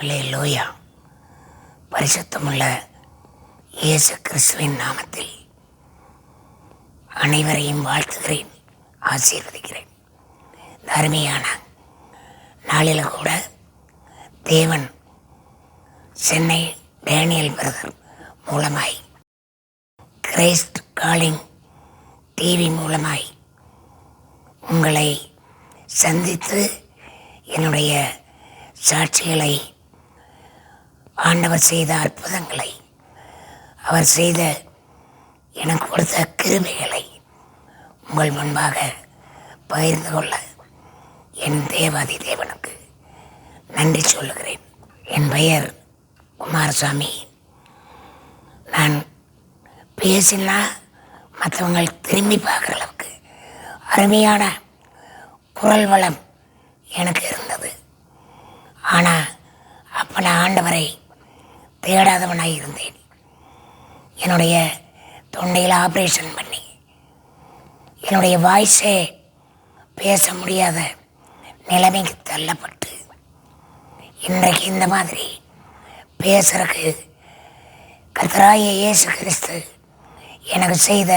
அல்லேலூயா. பரிசுத்தமுள்ள இயேசு கிறிஸ்துவின் நாமத்தில் அனைவரையும் வாழ்த்துகிறேன், ஆசீர்வதிக்கிறேன். அருமையான நாளில் கூட தேவன் சென்னை டேனியல் பிரதர் மூலமாய், கிரைஸ்ட் காலிங் டிவி மூலமாய் உங்களை சந்தித்து என்னுடைய சாட்சிகளை, ஆண்டவர் செய்த அற்புதங்களை, அவர் செய்த எனக்கு கொடுத்த கிருபைகளை உங்கள் முன்பாக பகிர்ந்து கொள்ள என் தேவாதி தேவனுக்கு நன்றி சொல்லுகிறேன். என் பெயர் குமாரசாமி. நான் பேசினா மற்றவங்க திரும்பி பார்க்குற அளவுக்கு அருமையான குரல் வளம் எனக்கு இருந்தது. ஆனால் அப்போ நான் ஆண்டவரை தேடாதவனாக இருந்தேன். என்னுடைய தொண்டையில் ஆப்ரேஷன் பண்ணி என்னுடைய வாய்ஸே பேச முடியாத நிலைமைக்கு தள்ளப்பட்டு இன்றைக்கு இந்த மாதிரி பேசுறதுக்கு கர்த்தராகிய இயேசு கிறிஸ்து எனக்கு செய்த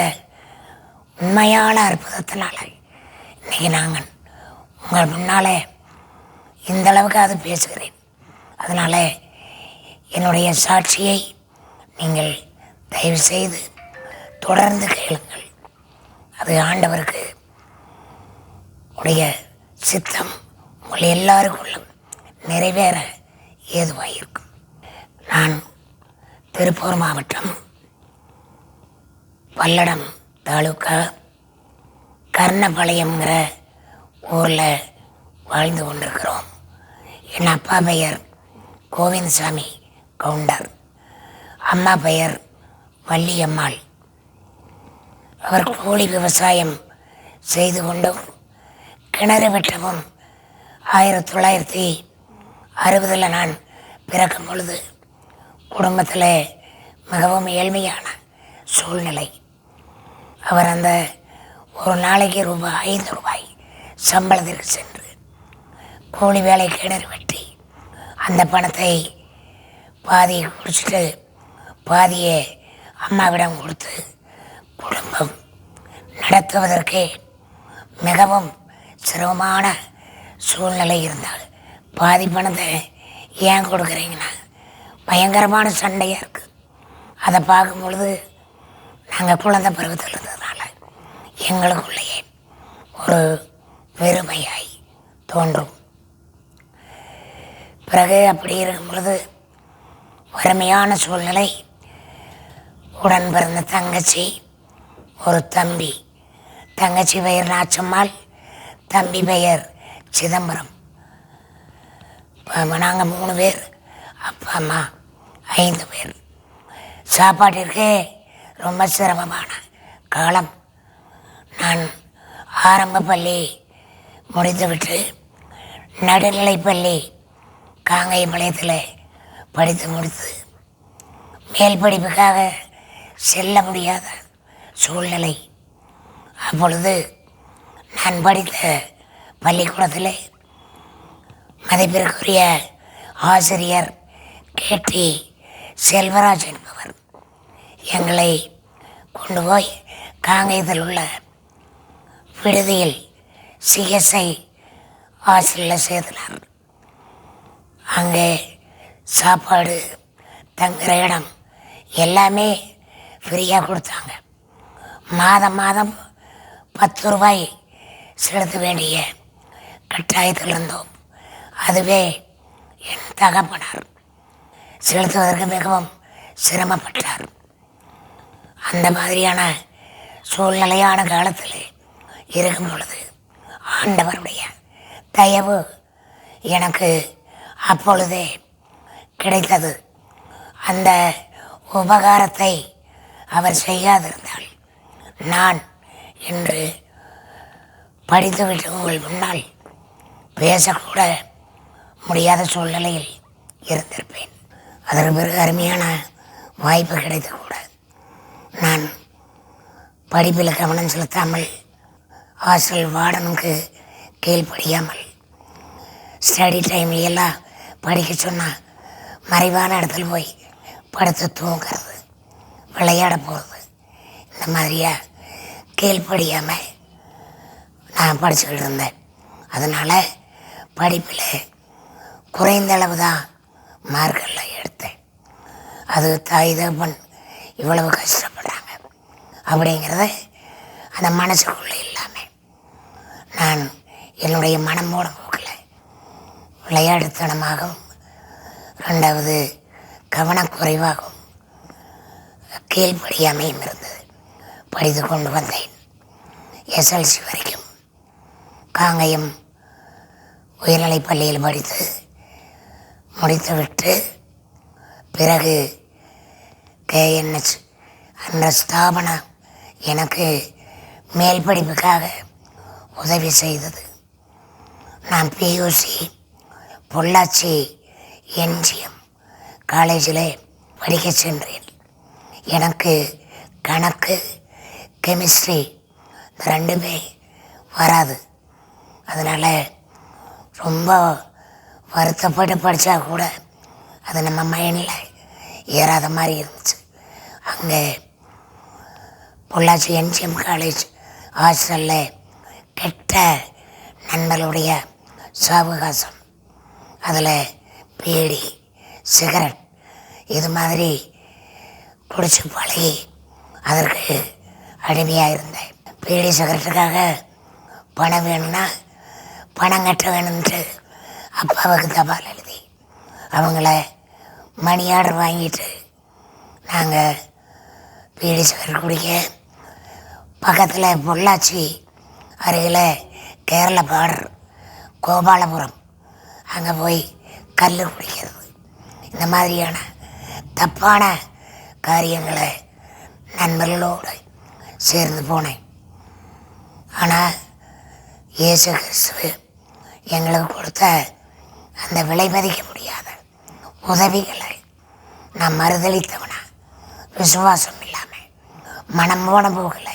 உண்மையான அற்புதத்தினால இன்றைக்கி நாங்கள் உங்கள் முன்னால் இந்த அளவுக்கு அது பேசுகிறேன். அதனால் என்னுடைய சாட்சியை நீங்கள் தயவு செய்து தொடர்ந்து கேளுங்கள். அது ஆண்டவருக்கு உடைய சித்தம் உங்கள் எல்லாருக்குள்ளும் நிறைவேற ஏதுவாயிருக்கும். நான் திருப்பூர் மாவட்டம் பல்லடம் தாலுக்கா கர்ணபாளையம்ங்கிற ஊரில் வாழ்ந்து கொண்டிருக்கிறோம். என் அப்பா பெயர் கோவிந்தசாமி கவுண்டர், அம்மா பெயர் வள்ளியம்மாள். அவர் கோழி விவசாயம் செய்து கொண்டும் கிணறு வெட்டவும் 1960 நான் பிறக்கும் பொழுது குடும்பத்தில் மிகவும் ஏழ்மையான சூழ்நிலை. அவர் அந்த ஒரு நாளைக்கு ₹5 சம்பளத்திற்கு சென்று கூலி வேலை கிணறு வெட்டி அந்த பணத்தை பாதியை குடிச்சிட்டு பாதியை அம்மாவிடம் கொடுத்து குடும்பம் நடத்துவதற்கே மிகவும் சிரமமான சூழ்நிலை இருந்தால், பாதி பணத்தை ஏன் கொடுக்குறீங்கன்னா பயங்கரமான சண்டையாக இருக்குது. அதை பார்க்கும் பொழுது நாங்கள் குழந்தை பருவத்தில் இருந்ததுனால எங்களுக்குள்ளேயே ஒரு பெருமையாய் தோன்றும். பிறகு அப்படி இருக்கும் பொழுது வறுமையான சூழ்நிலை. உடன் பிறந்த தங்கச்சி, ஒரு தம்பி. தங்கச்சி பெயர் நாச்சம்மாள், தம்பி பெயர் சிதம்பரம். நாங்கள் 3 பேர், அப்பா அம்மா 5 பேர். சாப்பாட்டிற்கே ரொம்ப சிரமமான காலம். நான் ஆரம்ப பள்ளி முடித்துவிட்டு நடுநிலைப்பள்ளி காங்கேயம்பாளையத்தில் படித்து முடித்து மேல் படிப்புக்காக செல்ல முடியாத சூழ்நிலை. அப்பொழுது நான் படித்த பள்ளிக்கூடத்தில் மதிப்பிற்குரிய ஆசிரியர் கேடி செல்வராஜ் என்பவர் எங்களை கொண்டு போய் காங்கேயத்தில் உள்ள விடுதியில் சிஎஸ்ஐ ஹாஸ்டலில் சேர்த்தினார். அங்கே சாப்பாடு, தங்குற இடம் எல்லாமே ஃப்ரீயாக கொடுத்தாங்க. மாதம் மாதம் ₹10 செலுத்த வேண்டிய கட்டாயத்தில் இருந்தோம். அதுவே என் தகப்பனார் செலுத்துவதற்கு மிகவும் சிரமப்பட்டார். அந்த மாதிரியான சூழ்நிலையான காலத்தில் இருக்கும் பொழுது ஆண்டவருடைய தயவு எனக்கு அப்பொழுதே கிடைத்தது. அந்த உபகாரத்தை அவர் செய்யாதிருந்தால் நான் இன்று படித்துவிட்டு உங்கள் முன்னால் பேசக்கூட முடியாத சூழ்நிலையில் இருந்திருப்பேன். அதற்கு பிறகு அருமையான வாய்ப்பு கிடைத்த கூட நான் படிப்பில் கவனம் செலுத்தாமல் ஹாஸ்டல் வார்டனுக்கு கீழ்ப்படியாமல் ஸ்டடி டைம்ல எல்லாம் படிக்க சொன்னால் மறைவான இடத்துல போய் படுத்து தூங்குறது, விளையாட போகிறது, இந்த மாதிரியா கீழ்ப்படியாமல் நான் படிச்சுக்கிட்டு இருந்தேன். அதனால் படிப்பில் குறைந்த அளவு தான் மார்க்கெல்லாம் எடுத்தேன். அது தாய் தகப்பன் இவ்வளவு கஷ்டப்படுறாங்க அப்படிங்கிறத அந்த மனசுக்குள்ளே இல்லாமல் நான் என்னுடைய மனமோட போக்கில் விளையாட்டுத்தனமாகவும், ரெண்டாவது கவனக்குறைவாகவும் கீழ்ப்படியாமையும் இருந்தது. படித்து கொண்டு வந்தேன். எஸ்எல்சி வரைக்கும் காங்கயம் உயர்நிலைப் பள்ளியில் படித்து முடித்துவிட்டு பிறகு KNH என்ற ஸ்தாபனம் எனக்கு மேல் படிப்புக்காக உதவி செய்தது. நான் PUC பொள்ளாச்சி NGM காலேஜில் படிக்க சென்றேன். எனக்கு கணக்கு, கெமிஸ்ட்ரி இந்த ரெண்டுமே வராது. அதனால் ரொம்ப வருத்தப்பட்டு படித்தா கூட அது நம்ம மைண்டில் ஏறாத மாதிரி இருந்துச்சு. அங்கே பொள்ளாச்சி NGM காலேஜ் ஹாஸ்டலில் கெட்ட நண்பர்களுடைய சாவகாசம், அதில் பீடி, சிகரெட் இது மாதிரி குடிச்சு பழகி அதற்கு அடிமையாக இருந்தேன். பீடி சிகரெட்டுக்காக பணம் வேணும்னா பணம் கட்ட வேணும்ன்ட்டு அப்பாவுக்கு தபால் எழுதி அவங்கள மணி ஆர்டர் வாங்கிட்டு நாங்கள் பீடி சிகரெட் குடிக்க பக்கத்தில் பொள்ளாச்சி அருகில் கேரள பார்டர் கோபாலபுரம் அங்கே போய் கல் குடிக்கிறது, இந்த மாதிரியான தப்பான காரியங்களை நண்பர்களோடு சேர்ந்து போனேன். ஆனால் இயேசு கிறிஸ்து எங்களுக்கு கொடுத்த அந்த விலை மதிக்க முடியாத உதவிகளை நான் மறுதளித்தவனா, விசுவாசம் இல்லாமல் மனம் போன போகல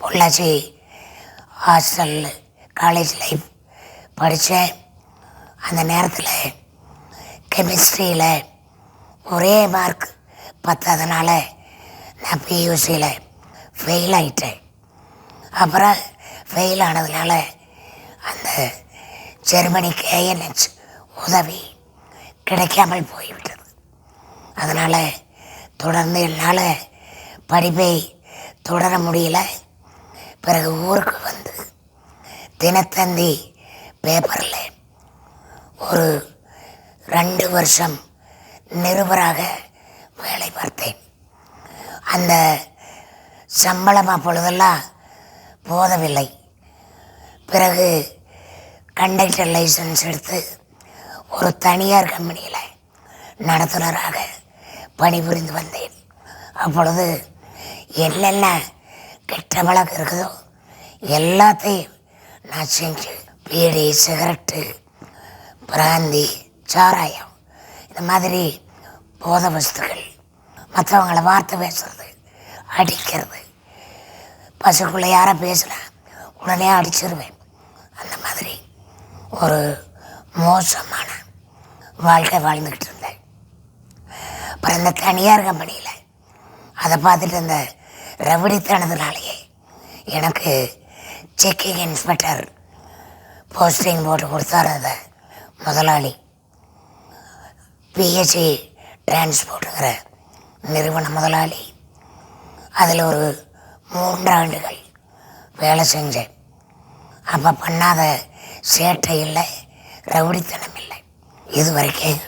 பொள்ளாச்சி ஹாஸ்டல் காலேஜ் லைஃப் படித்தேன். அந்த நேரத்தில் கெமிஸ்ட்ரியில் ஒரே மார்க் பத்தாதனால நான் PUCயில் ஃபெயில் ஆகிட்டேன். அப்புறம் ஃபெயில் ஆனதுனால அந்த ஜெர்மனி KNH உதவி கிடைக்காமல் போய்விட்டது. அதனால் தொடர்ந்து என்னால் படிப்பை தொடர முடியல. பிறகு ஊருக்கு வந்து தினத்தந்தி பேப்பரில் ஒரு 2 வருஷம் நிருபராக வேலை பார்த்தேன். அந்த சம்பளம் அப்பொழுதெல்லாம் போதவில்லை. பிறகு கண்டக்டர் லைசன்ஸ் எடுத்து ஒரு தனியார் கம்பெனியில் நடத்துனராக பணிபுரிந்து வந்தேன். அப்பொழுது என்னென்ன கெட்ட பழக்கம் இருக்குதோ எல்லாத்தையும் நான் செஞ்சு பீடி, சிகரெட்டு, பிராந்தி, சாராயம் இந்த மாதிரி போதை வஸ்துக்கள், மற்றவங்களை வார்த்தை பேசுறது, அடிக்கிறது, பசுக்குள்ளே யாரை பேசுனா உடனே அடிச்சிருவேன். அந்த மாதிரி ஒரு மோசமான வாழ்க்கை வாழ்ந்துக்கிட்டு இருந்தேன். அப்புறம் இந்த தனியார் கம்பெனியில் அதை பார்த்துட்டு அந்த ரவுடித்தனதுனாலேயே எனக்கு செக்கிங் இன்ஸ்பெக்டர் போஸ்டிங் போட்டு கொடுத்தாரு அந்த முதலாளி. PHE டிரான்ஸ்போர்ட்டுங்கிற நிறுவன முதலாளி. அதில் ஒரு 3 ஆண்டுகள் வேலை செஞ்சேன். அப்போ பண்ணாத சேட்டை இல்லை, ரவுடித்தனம் இல்லை. இது வரைக்கும்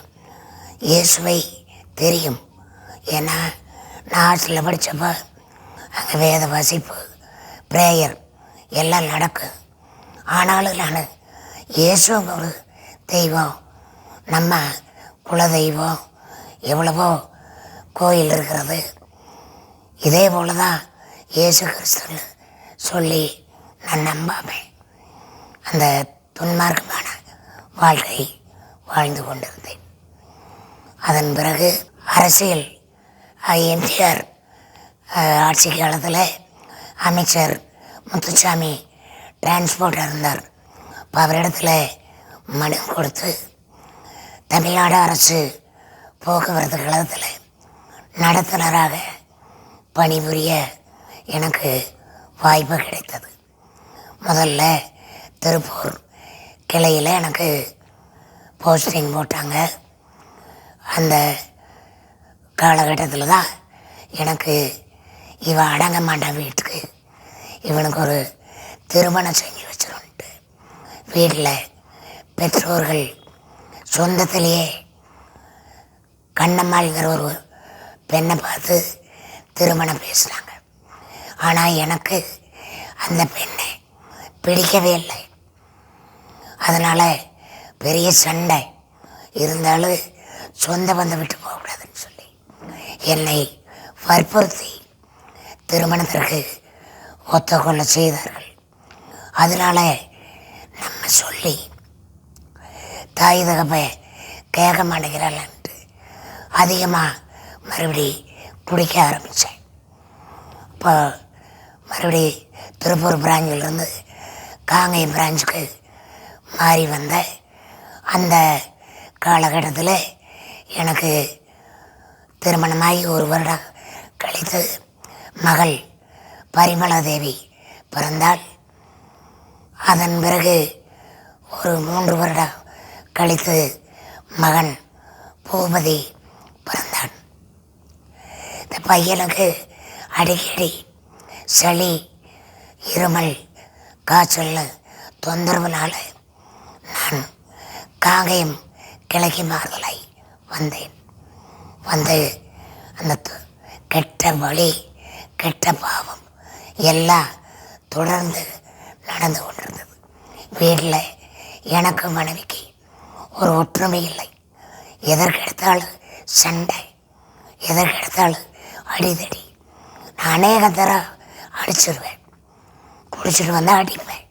இயேசுவை தெரியும். ஏன்னா நான் ஹாஸ்டலில் படித்தப்போ அங்கே வேத வாசிப்பு, ப்ரேயர் எல்லாம் நடக்கும். ஆனாலும் நான் இயேசு ஒரு தெய்வம், நம்ம குலதெய்வம், எவ்வளவோ கோயில் இருக்கிறது, இதே போல தான் இயேசு கிறிஸ்துன்னு சொல்லி நான் நம்பாமல் அந்த துன்மார்க்கமான வாழ்க்கை வாழ்ந்து கொண்டிருந்தேன். அதன் பிறகு அரசியல் NTR ஆட்சி காலத்தில் அமைச்சர் முத்துசாமி டிரான்ஸ்போர்ட்டாக இருந்தார். இப்போ அவரிடத்தில் மனு கொடுத்து தமிழ்நாடு அரசு போக்குவரத்து கழகத்தில் நடத்துனராக பணிபுரிய எனக்கு வாய்ப்பு கிடைத்தது. முதல்ல திருப்பூர் கிளையில் எனக்கு போஸ்டிங் போட்டாங்க. அந்த காலகட்டத்தில் தான் எனக்கு இவன் அடங்க மாட்டான் வீட்டுக்கு, இவனுக்கு ஒரு திருமணம் செஞ்சு வச்சிருன்ட்டு வீட்டில் பெற்றோர்கள் சொந்தத்திலேயே கண்ணம்மாள்ங்கிற ஒரு பெண்ணை பார்த்து திருமணம் பேசுகிறாங்க. ஆனால் எனக்கு அந்த பெண்ணை பிடிக்கவே இல்லை. அதனால் பெரிய சண்டை இருந்தாலும் சொந்த பந்தம் விட்டு போகக்கூடாதுன்னு சொல்லி என்னை வற்புறுத்தி திருமணத்திற்கு ஒத்துக்கொள்ள செய்தார்கள். அதனால் நம்ம சொல்லி தாய் தகப்ப கேட்க மாட்டேங்கிறாள்ன்ட்டு அதிகமாக மறுபடி குடிக்க ஆரம்பித்தேன். இப்போ மறுபடி திருப்பூர் பிராஞ்சிலிருந்து காங்கேயம் பிரான்ச்சுக்கு மாறி வந்த அந்த காலகட்டத்தில் எனக்கு திருமணமாகி ஒரு வருடம் கழித்து மகள் பரிமளாதேவி பிறந்தாள். அதன் பிறகு ஒரு 3 வருடம் கழித்து மகன் பூபதி பிறந்தான். இந்த பையனுக்கு அடிக்கடி சளி, இருமல், காய்ச்சல் தொந்தரவுனால நான் காங்கேயம் கிழக்கு மாறுதலை வந்தேன். வந்து அந்த கெட்ட வழி, கெட்ட பாவம் எல்லாம் தொடர்ந்து நடந்து கொண்டிருந்தது. வீட்டில் எனக்கு மனைவிக்கு ஒரு ஒற்றுமை இல்லை. எதற்கெடுத்தாலும் சண்டை, எதற்கெடுத்தாலும் அடிதடி. நான் அநேக தரம் அடிச்சிடுவேன், குடிச்சிட்டு வந்தால் அடிப்பேன்,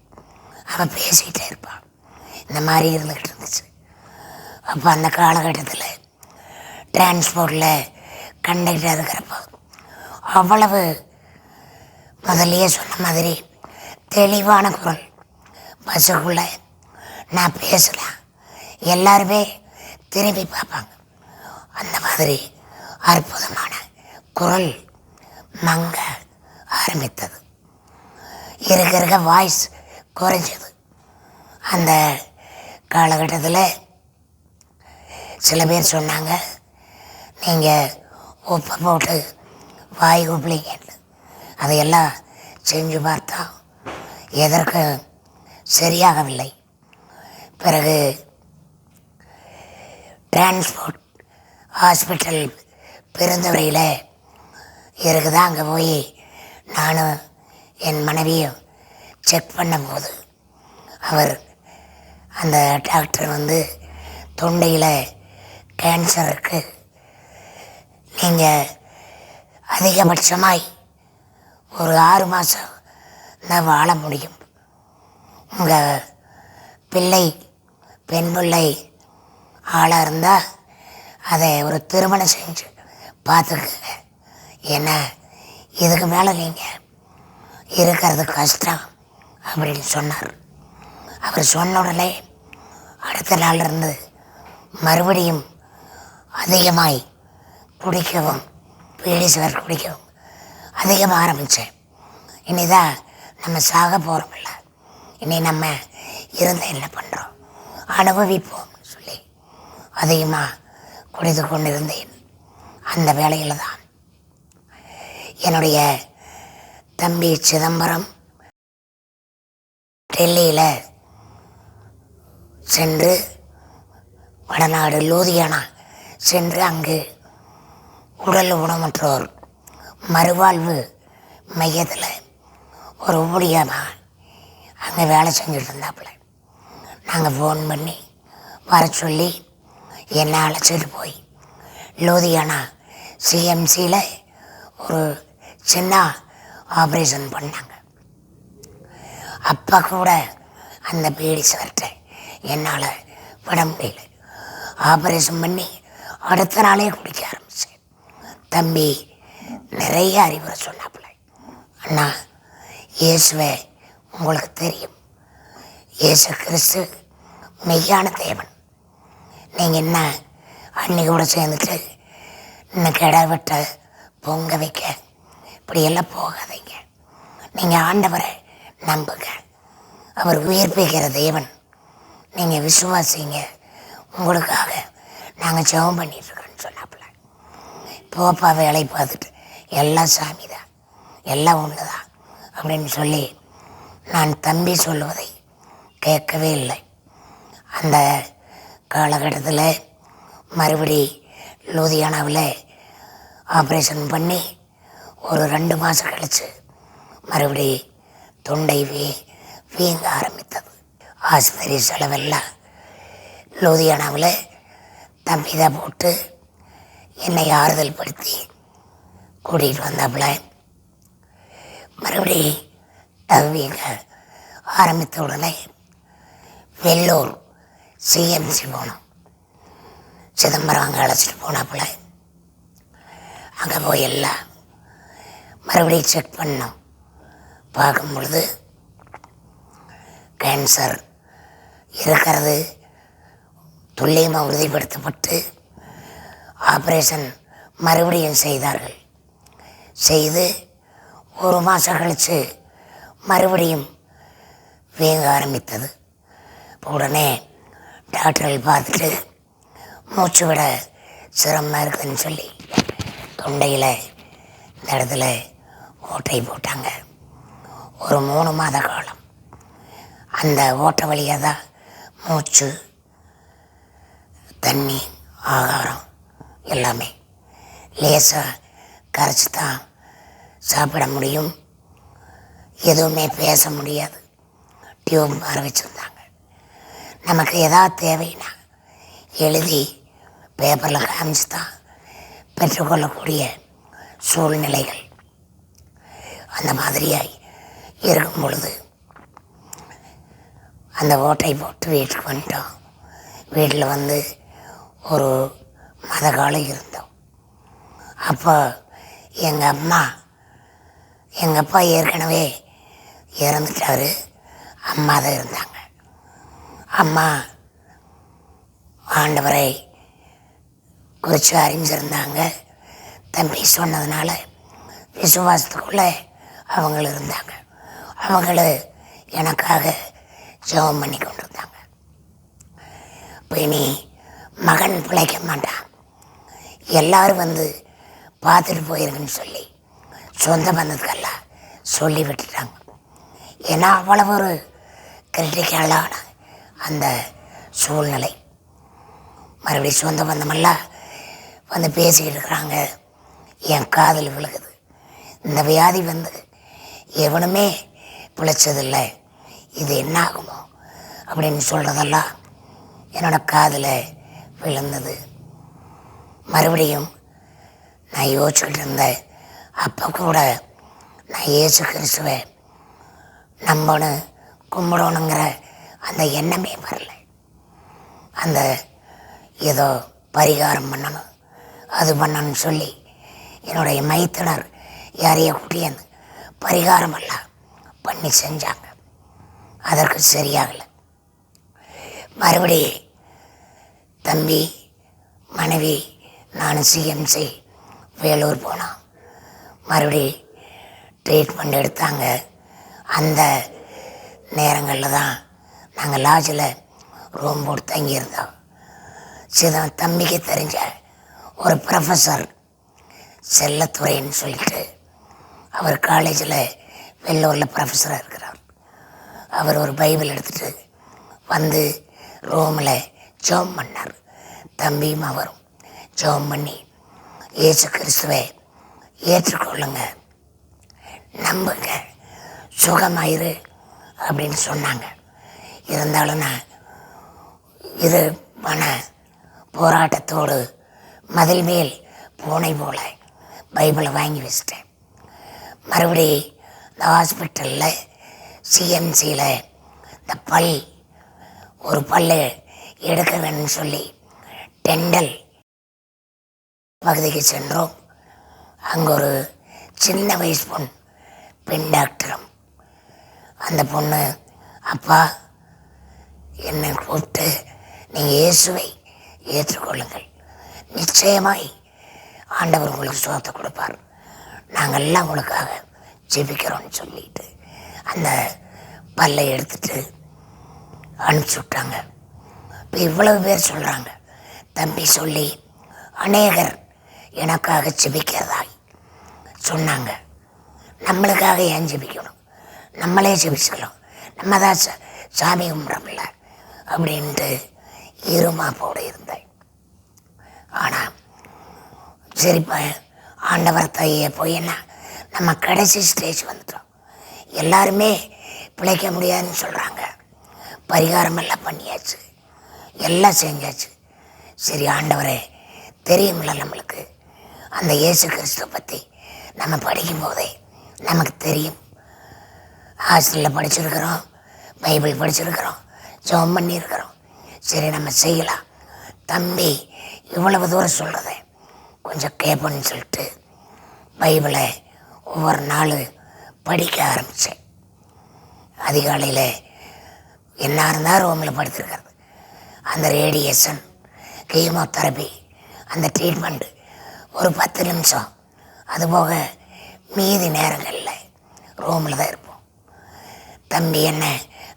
அவன் பேசிக்கிட்டே இருப்பான். இந்த மாதிரி இருந்துக்கிட்டு இருந்துச்சு. அப்போ அந்த காலகட்டத்தில் டிரான்ஸ்போர்ட்டில் கண்டக்டர் இருக்கிறப்போ அவ்வளவு முதல்லையே சொன்ன மாதிரி தெளிவான குரல். பஸ்ஸுக்குள்ளே நான் பேசலாம், எல்லாருமே திரும்பி பார்ப்பாங்க. அந்த மாதிரி அற்புதமான குரல் மங்க ஆரம்பித்தது. இருக்க இருக்க வாய்ஸ் குறைஞ்சது. அந்த காலகட்டத்தில் சில பேர் சொன்னாங்க, நீங்கள் உப்பை போட்டு வாய் கூப்பிடுங்கன்னு. அதையெல்லாம் செஞ்சு பார்த்தா எதற்கு சரியாகவில்லை. பிறகு டிரான்ஸ்போர்ட் ஹாஸ்பிட்டல் பெருந்துறையில் இருக்குதா, அங்கே போய் நானும் என் மனைவியும் செக் பண்ணும்போது அவர் அந்த டாக்டர் வந்து தொண்டையில் கேன்சர் இருக்குது, நீங்கள் அதிகபட்சமாய் ஒரு 6 மாதம் தான் வாழ முடியும், உங்கள் பிள்ளை பெண் பிள்ளை ஆளாக இருந்தால் அதை ஒரு திருமணம் செஞ்சு பார்த்துக்குங்க, ஏன்னா இதுக்கு மேலே நீங்கள் இருக்கிறது கஷ்டம் அப்படின்னு சொன்னார். அவர் சொன்ன உடனே அடுத்த நாளிலிருந்து மறுபடியும் அதிகமாய் குடிக்கவும், பீடி சிகரெட் குடிக்கவும் அதிகமாக ஆரம்பித்தேன். இனிதான் நம்ம சாக போகிறோமில்ல, இனி நம்ம இருந்து என்ன பண்ணுறோம், அனுபவிப்போம்னு சொல்லி அதிகமாக குடித்து கொண்டிருந்தேன். அந்த வேளையில் தான் என்னுடைய தம்பி சிதம்பரம் டெல்லியில் சென்று வடநாடு லூதியானா சென்று அங்கு உடல் ஊனமுற்றோர் மறுவாழ்வு மையத்தில் ஒரு ஊழியமாக அங்கே வேலை செஞ்சுட்டு இருந்தாப்புல. நாங்கள் ஃபோன் பண்ணி வர சொல்லி என்னை அழைச்சிட்டு போய் லூதியானா சிஎம்சியில் ஒரு சின்ன ஆப்ரேஷன் பண்ணாங்க. அப்போ கூட அந்த பீடி சிகரெட்டை என்னால் விட முடியல. ஆப்ரேஷன் பண்ணி அடுத்த நாளே குடிக்க ஆரம்பித்தேன். தம்பி நிறைய அறிவுரை சொன்னாப்புல, அண்ணா இயேசுவே உங்களுக்கு தெரியும், இயேசு கிறிஸ்து மெய்யான தேவன், நீங்கள் என்ன அன்னைக்கூட சேர்ந்துட்டு இன்னும் கிடா வெட்ட பொங்க வைக்க இப்படியெல்லாம் போகாதீங்க. நீங்கள் ஆண்டவரை நம்புங்க. அவர் உயிர்ப்பிக்கிற தேவன். நீங்கள் விசுவாசிங்க. உங்களுக்காக நாங்கள் ஜெபம் பண்ணிட்டுருக்கோன்னு சொன்னாப்புல. போப்பா வேலை பார்த்துட்டு எல்லாம் சாமி தான், எல்லாம் ஒன்று தான் அப்படின்னு சொல்லி நான் தம்பி சொல்லுவதை கேட்கவே இல்லை. அந்த காலகட்டத்தில் மறுபடி லூதியானாவில் ஆப்ரேஷன் பண்ணி ஒரு 2 மாதம் கழித்து மறுபடி தொண்டை வீங்க ஆரம்பித்தது. ஆஸ்பத்திரி செலவெல்லாம் லூதியானாவில் தம்பி தான் போட்டு என்னை ஆறுதல் படுத்தி கூட்டிகிட்டு வந்தாப்புல. மறுபடி வீங்க ஆரம்பித்த உடனே வெள்ளூர் சிஎம்சி போனோம். சிதம்பரம் அங்கே அழைச்சிட்டு போனாப்புல. அங்கே போய் எல்லாம் மறுபடியும் செக் பண்ணோம். பார்க்கும் பொழுது கேன்சர் இருக்கிறது துல்லியமாக உறுதிப்படுத்தப்பட்டு ஆப்ரேஷன் மறுபடியும் செய்தார்கள். செய்து 1 மாதம் கழித்து மறுபடியும் வீங்க ஆரம்பித்தது. உடனே டாக்டர்கள் பார்த்துட்டு மூச்சு விட சிரமமாக இருக்குதுன்னு சொல்லி தொண்டையில் இந்த இடத்துல ஓட்டை போட்டாங்க. ஒரு 3 மாத காலம் அந்த ஓட்டை வழியாக தான் மூச்சு, தண்ணி, ஆகாரம் எல்லாமே லேசாக கரைச்சி தான் சாப்பிட முடியும். எதுவுமே பேச முடியாது. டியூப் மாற வச்சுருந்தாங்க. நமக்கு எதாவது தேவைன்னா எழுதி பேப்பரில் காமிச்சு தான் பெற்றுக்கொள்ளக்கூடிய சூழ்நிலைகள். அந்த மாதிரியாய் இருக்கும் பொழுது அந்த ஓட்டை போட்டு வீட்டுக்கு வந்துட்டோம். வீட்டில் வந்து ஒரு மத காலம் இருந்தோம். அப்போ எங்கள் அப்பா ஏற்கனவே இறந்துட்டார். அம்மா தான் இருந்தாங்க. அம்மா ஆண்டவரை குறித்து அறிஞ்சிருந்தாங்க. தம்பி சொன்னதுனால விசுவாசத்துக்குள்ளே அவங்கள இருந்தாங்க. அவங்கள எனக்காக ஜெபம் பண்ணி கொண்டு இருந்தாங்க. இப்போ இனி மகன் பிழைக்க மாட்டான், எல்லோரும் வந்து பார்த்துட்டு போயிருக்குன்னு சொல்லி சொந்த பந்தத்துக்கெல்லாம் சொல்லி விட்டுட்டாங்க. ஏன்னா அவ்வளவு ஒரு கிரிட்டிக்கலான அந்த சூழ்நிலை. மறுபடியும் சொந்த பந்தமெல்லாம் வந்து பேசிக்கிட்டு இருக்கிறாங்க. என் காதில் விழுகுது. இந்த வியாதி வந்து எவனுமே பிழைச்சதில்லை, இது என்ன ஆகுமோ அப்படின்னு சொல்கிறதெல்லாம் என்னோடய காதில் விழுந்தது. மறுபடியும் நான் யோசிச்சுக்கிட்டு இருந்தேன். அப்போ கூட நான் இயேசு கிறிஸ்துவை நம்பணும், கும்பிடணுங்கிற அந்த எண்ணமே வரல. அந்த ஏதோ பரிகாரம் பண்ணணும், அது பண்ணணும்னு சொல்லி என்னுடைய மைத்தினர் யாரையோ கூட்டியந்து பரிகாரமெல்லாம் பண்ணி செஞ்சாங்க. அதற்கு சரியாகலை. மறுபடி தம்பி, மனைவி, நான் சிஎம்சி வேலூர் போனோம். மறுபடி ட்ரீட்மெண்ட் எடுத்தாங்க. அந்த நேரங்களில் தான் நாங்கள் லாட்ஜில் ரூம் போட்டு தங்கியிருந்தோம். தம்பிக்கு தெரிஞ்ச ஒரு ப்ரொஃபஸர் செல்லத்துறைன்னு சொல்லிட்டு, அவர் காலேஜில் வெள்ளூரில் ப்ரொஃபஸராக இருக்கிறார். அவர் ஒரு பைபிள் எடுத்துகிட்டு வந்து ரூமில் ஜெபம் பண்ணார். தம்பியும் அவரும் ஜெபம் பண்ணி இயேசு கிறிஸ்துவை ஏற்றுக்கொள்ளுங்க, நம்புங்க, சுகமாயிரு அப்படின்னு சொன்னாங்க. இருந்தாலும் நான் இது மன போராட்டத்தோடு மதில் மேல் பூனை போல பைபிளை வாங்கி வச்சிட்டேன். மறுபடி இந்த ஹாஸ்பிட்டலில் சிஎம்சியில் இந்த ஒரு பல் எடுக்க வேணும்னு சொல்லி டெண்டல் பகுதிக்கு சென்றோம். அங்கே ஒரு சின்ன வயசு பொண்ணு, பெண் டாக்டரும். அந்த பொண்ணு, அப்பா என்னை கூப்பிட்டு நீங்கள் இயேசுவை ஏற்றுக்கொள்ளுங்கள். நிச்சயமாய் ஆண்டவர் உங்களுக்கு சுகத்தை கொடுப்பார். நாங்கள்லாம் உங்களுக்காக ஜெபிக்கிறோன்னு சொல்லிட்டு அந்த பல்லை எடுத்துட்டு அனுப்பிச்சி விட்டாங்க. இப்போ இவ்வளவு பேர் சொல்கிறாங்க. தம்பி சொல்லி அநேகர் எனக்காக ஜெபிக்கிறதாய் சொன்னாங்க. நம்மளுக்காக ஏன் ஜெபிக்கணும்? நம்மளே ஜெபிச்சுக்கலாம். நம்ம தான் சாமி கும்பிட்றோம்ல அப்படின்ட்டு இருமாப்போடு இருந்தேன். ஆனால் சரிப்பா ஆண்டவர் தையே போய் என்ன நம்ம கடைசி ஸ்டேஜ் வந்துட்டோம். எல்லாருமே பிழைக்க முடியாதுன்னு சொல்கிறாங்க. பரிகாரமெல்லாம் பண்ணியாச்சு, எல்லாம் செஞ்சாச்சு. சரி ஆண்டவரே தெரியுமில்ல நம்மளுக்கு அந்த இயேசு கிறிஸ்துவை பற்றி நம்ம படிக்கும்போதே நமக்கு தெரியும். ஹாஸ்டலில் படிச்சிருக்கிறோம், பைபிள் படிச்சிருக்கிறோம், ஜெபம் பண்ணியிருக்கிறோம். சரி நம்ம செய்யலாம். தம்பி இவ்வளவு தூரம் சொல்கிறத கொஞ்சம் கேட்போன்னு சொல்லிட்டு பைபிளை ஒவ்வொரு நாள் படிக்க ஆரம்பித்தேன். அதிகாலையில் என்ன இருந்தால் ரூமில் படுத்துருக்கிறது. அந்த ரேடியேஷன், கீமோதெரப்பி, அந்த ட்ரீட்மெண்ட்டு ஒரு 10 நிமிஷம். அதுபோக மீதி நேரங்களில் ரூமில் தான் இருப்போம். தம்பி என்ன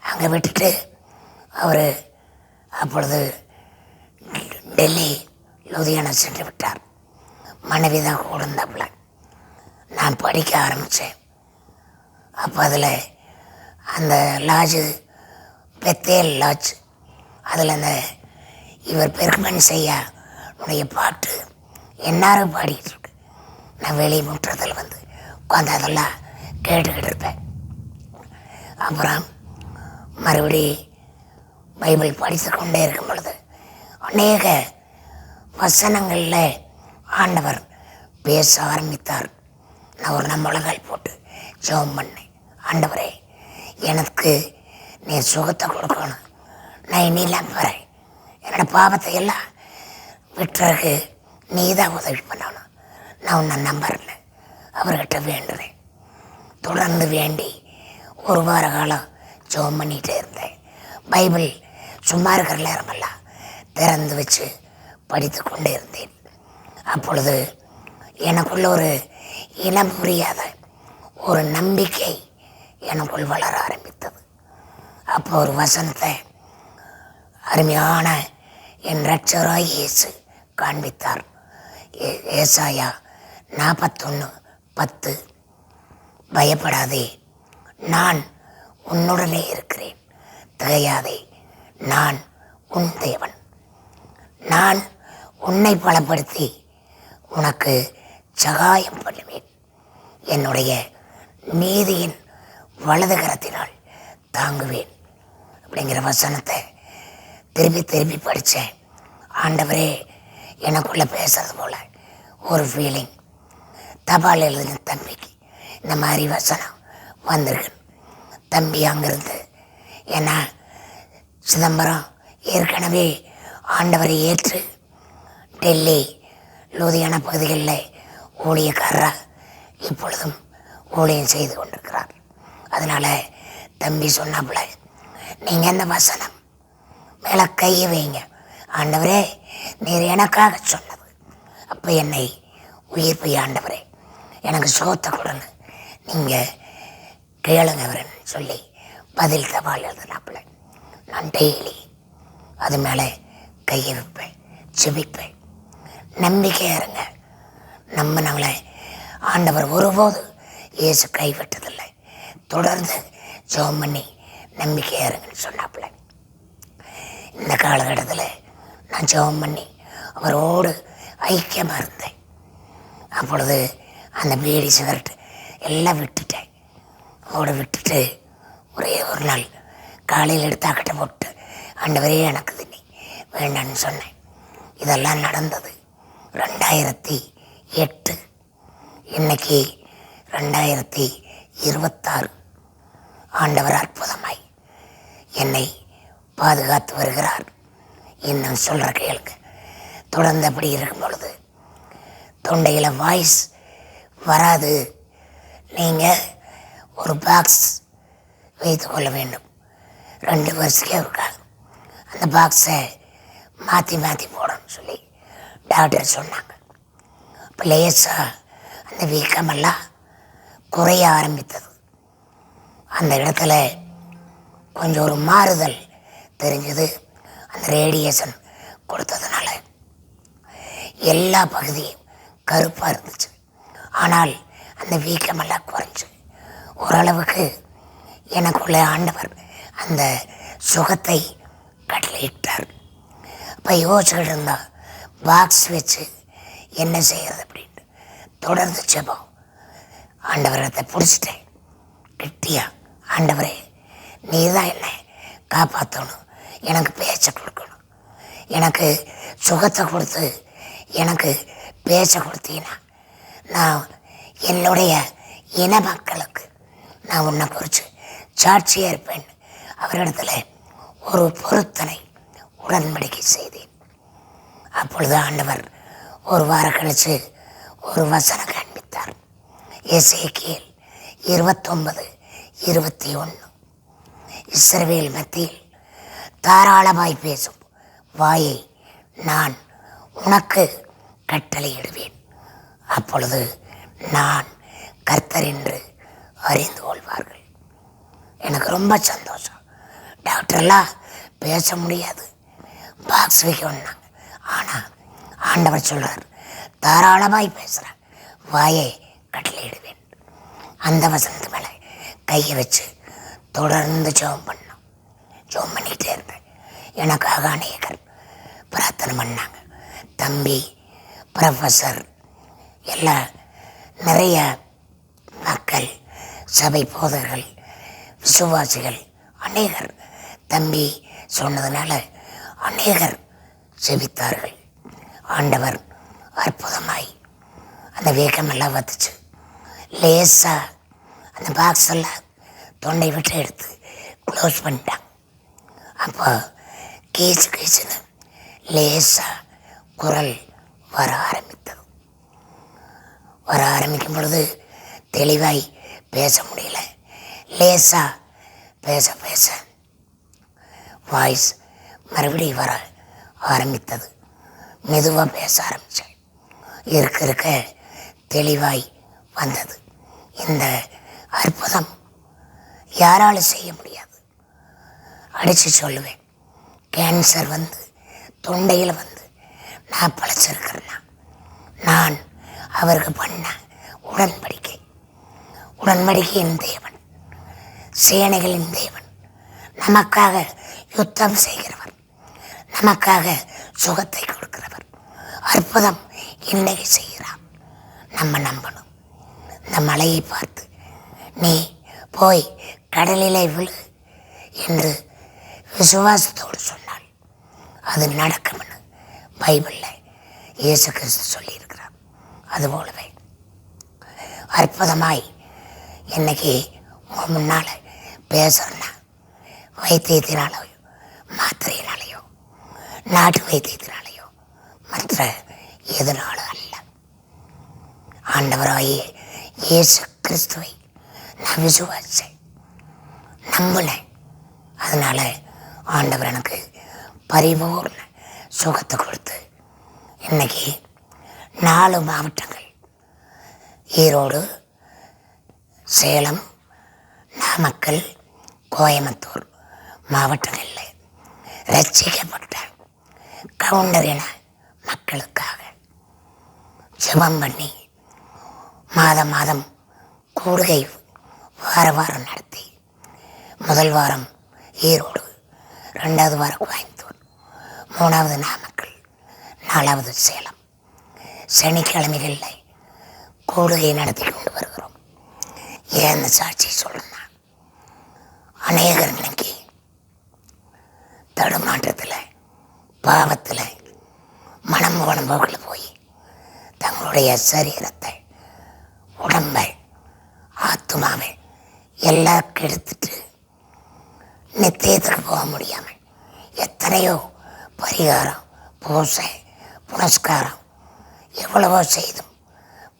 அங்கே விட்டுட்டு அவர் அப்பொழுது டெல்லி லூதியானா சென்று விட்டார். மனைவி தான் கூட இருந்தாப்புல. நான் படிக்க ஆரம்பித்தேன். அப்போ அதில் அந்த லாட்ஜு பெத்தேல் லாட்ஜ், அதில் அந்த இவர் பெருமன் செய்யா உடைய பாட்டு என்னாரும் பாடிக்கிட்டு இருக்கு. நான் வெளியே முற்றத்தில் வந்து உட்காந்து அதெல்லாம் கேட்டுக்கிட்டு இருப்பேன். அப்புறம் மறுபடி பைபிள் படித்து கொண்டே இருக்கும் பொழுது அநேக வசனங்களில் ஆண்டவர் பேச ஆரம்பித்தார். நான் ஒரு முழங்கால் போட்டு ஜெபம் பண்ணேன். ஆண்டவரே எனக்கு நீ சுகத்தை கொடுக்கணும். நான் இனியெல்லாம் போகிறேன். என்னோடய பாவத்தை எல்லாம் விட்டுறதுக்கு நீ தான் உதவி பண்ணணும். நான் உன்னை நம்புறேன். அவர்கிட்ட வேண்டுறேன். தொடர்ந்து வேண்டி ஒரு வார காலம் ஜெபம் பண்ணிகிட்டே இருந்தேன். பைபிள் சும்மா இருக்கிற நேரமெல்லாம் திறந்து வச்சு படித்து கொண்டே இருந்தேன். அப்பொழுது எனக்குள்ள ஒரு இனம் புரியாத ஒரு நம்பிக்கை எனக்குள் வளர ஆரம்பித்தது. அப்போ ஒரு வசனத்தை அருமையான என் இரட்சகராய் இயேசு காண்பித்தார். ஏசாயா 41:10, பயப்படாதே, நான் உன்னுடனே இருக்கிறேன், திகையாதே, நான் உன் தேவன், நான் உன்னை பலப்படுத்தி உனக்கு சகாயம் பண்ணுவேன், என்னுடைய நீதியின் வலது கரத்தினால் தாங்குவேன் அப்படிங்கிற வசனத்தை திருப்பி திருப்பி படித்தேன். ஆண்டவரே எனக்குள்ளே பேசுறது போல் ஒரு ஃபீலிங். தபால் எழுதின தம்பிக்கு இந்த மாதிரி வசனம் வந்திருக்கு. தம்பி அங்கேருந்து ஏன்னா சிதம்பரம் ஏற்கனவே ஆண்டவரை ஏற்று டெல்லி லூதியானா பகுதிகளில் ஊழியக்காரராக இப்பொழுதும் ஊழியம் செய்து கொண்டிருக்கிறார். அதனால் தம்பி சொன்னாப்புல, நீங்கள் இந்த வசனம் மேலே கையை வைங்க, ஆண்டவரே நீர் எனக்காக சொன்னது, அப்போ என்னை உயிர்ப்பு ஆண்டவரே எனக்கு சுகத்தை கொடுன்னு நீங்கள் கேளுங்க வரேன்னு சொல்லி பதில் தபால் எழுதினாப்புல. நான் டெய்லி அது மேலே கையை வைப்பேன், ஜெபிப்பேன். நம்பிக்கையாக இருங்க. நம்மளை ஆண்டவர் ஒருபோது இயேசு கைவிட்டதில்லை. தொடர்ந்து ஜெபம் பண்ணி நம்பிக்கையாக இருங்கன்னு சொன்னாப்புல. இந்த காலகட்டத்தில் நான் ஜெபம் பண்ணி அவரோடு ஐக்கியமாக இருந்தேன். அப்பொழுது அந்த பீடி சிகரெட்டு எல்லாம் விட்டுட்டேன். அவரோட விட்டுட்டு ஒரே ஒரு நாள் காலையில் எடுத்தாக்கிட்ட போட்டு ஆண்டவரே எனக்கு தின்னி வேண்டான்னு சொன்னேன். இதெல்லாம் நடந்தது 2008. இன்னைக்கு 2026. ஆண்டவர் அற்புதமாய் என்னை பாதுகாத்து வருகிறார். இன்னும் சொல்கிற கேளுங்க. தொடர்ந்து அப்படி இருக்கும் பொழுது தொண்டையில் வாய்ஸ் வராது. நீங்கள் ஒரு பாக்ஸ் வைத்து கொள்ள வேண்டும். 2 வருஷத்துக்கே இருக்காது. அந்த பாக்ஸை மாற்றி மாற்றி போடணும். போகணும்னு சொல்லி டாக்டர் சொன்னாங்க. இப்போ லேசாக அந்த வீக்கமெல்லாம் குறைய ஆரம்பித்தது. அந்த இடத்துல கொஞ்சம் ஒரு மாறுதல் தெரிஞ்சது. அந்த ரேடியேஷன் கொடுத்ததுனால எல்லா பகுதியும் கருப்பாக இருந்துச்சு. ஆனால் அந்த வீக்கமெல்லாம் குறைஞ்சி ஓரளவுக்கு எனக்குள்ளே ஆண்டவர் அந்த சுகத்தை கட்டளையிட்டார். இப்போ யோசிச்சுக்கிட்டு இருந்தா பாக்ஸ் வச்சு என்ன செய்கிறது அப்படின்ட்டு தொடர்ந்து ஜெபம். ஆண்டவரத்தை பிடிச்சிட்டேன் கெட்டியா. ஆண்டவரே, நீ தான் என்னை காப்பாற்றணும், எனக்கு பேச்ச கொடுக்கணும், எனக்கு சுகத்தை கொடுத்து எனக்கு பேச்ச கொடுத்தீங்கன்னா நான் என்னுடைய இன மக்களுக்கு நான் உன்னை குறித்து சாட்சியாக இருப்பேன். அவரிடத்துல ஒரு பொருத்தனை உடன்படிக்கை செய்தேன். அப்பொழுது ஆண்டவர் ஒரு வாரம் கழித்து ஒரு வசனம் காண்பித்தார். எசேக்கியேல் 29:21. இஸ்ரவேல் மத்தியில் தாராளமாய் பேசும் வாயை நான் உனக்கு கட்டளையிடுவேன். அப்பொழுது நான் கர்த்தர் என்று அறிந்து கொள்வார்கள். எனக்கு ரொம்ப சந்தோஷம். டாக்டர்லாம் பேச முடியாது, பாக்ஸ் வைக்கணும்னாங்க. ஆனால் ஆண்டவர் சொல்கிறார், தாராளமாய் பேசுகிற வாயை கட்டளையிடுவேன். அந்த வசனத்து மேலே கையை வச்சு தொடர்ந்து ஜெபம் பண்ணோம். ஜெபம் பண்ணிகிட்டே இருந்தேன். எனக்காக அநேகர் பிரார்த்தனை பண்ணாங்க. தம்பி, ப்ரொஃபஸர், எல்லாம் நிறைய மக்கள், சபை போதகர்கள், விசுவாசிகள் அநேகர் தம்பி சொன்னதுனால அநேகர் செபித்தார்கள். ஆண்டவர் அற்புதமாய் அந்த வேகமெல்லாம் வந்துச்சு. லேசாக அந்த பாக்ஸ் எல்லாம் தொண்டை விட்டு எடுத்து க்ளோஸ் பண்ணிட்டாங்க. அப்போ கீச்சு கீச்சுன்னு லேசாக குரல் வர ஆரம்பித்தது. வர ஆரம்பிக்கும் பொழுது தெளிவாய் பேச முடியல. லேசாக பேச பேச வாய்ஸ் மறுபடியும் வர ஆரம்பித்தது. மெதுவாக பேச ஆரம்பித்தேன். இருக்க இருக்க தெளிவாய் வந்தது. இந்த அற்புதம் யாராலும் செய்ய முடியாது. அடித்து சொல்லுவேன், கேன்சர் வந்து தொண்டையில் வந்து நான் பழச்சிருக்கிறேன்னா நான் அவருக்கு பண்ண உடன்படிக்கையின் தேவன், சேனைகளின் தேவன், நமக்காக யுத்தம் செய்கிறவர், நமக்காக சுகத்தை கொடுக்கிறவர், அற்புதம் இன்னைக்கு செய்கிறார். நம்ம நம்பணும். இந்த மலையை பார்த்து நீ போய் கடலிலே விழு என்று விசுவாசத்தோடு சொன்னால் அது நடக்கும்னு பைபிளில் இயேசு கிறிஸ்து சொல்லியிருக்கிறார். அதுபோலவே அற்புதமாய் இன்னைக்கு உங்கள் முன்னால் பேசுகிறேன்னா வைத்தியத்தினாலேயோ மாத்திரையினாலேயோ நாட்டு வைத்தியத்தினாலேயோ மற்ற எதனாலும் அல்ல. ஆண்டவராகிய இயேசு கிறிஸ்துவை நான் விசுவாசித்தேன், நம்பினேன். அதனால் ஆண்டவர் எனக்கு பரிபூர்ண சுகத்தை கொடுத்து இன்னைக்கு 4 மாவட்டங்கள், ஈரோடு, சேலம், நாமக்கல், கோயம்புத்தூர் மாவட்டங்களில் ரட்சிக்கப்பட்ட கவுண்டர் இன மக்களுக்காக ஜெபம் பண்ணி மாதம் மாதம் கூடுகை வாரம் நடத்தி, முதல் வாரம் ஈரோடு, 2வது வாரம் கோயம்புத்தூர், 3வது நாமக்கல், 4வது சேலம், சனிக்கிழமைகளில் கூடுகை நடத்தி கொண்டு வருகிறோம். ஏன் இந்த சாட்சி சொல்லணும்னா, அநேகர் இன்னைக்கு தடுமாற்றத்தில், பாவத்தில், மனம் போன போக்கில் போய் தங்களுடைய சரீரத்தை, உடம்பை, ஆத்துமாவை எல்லாம் கெடுத்துட்டு நித்தியத்துக்கு போக முடியாமல் எத்தனையோ பரிகாரம், பூசை, புனஸ்காரம் எவ்வளவோ செய்தும்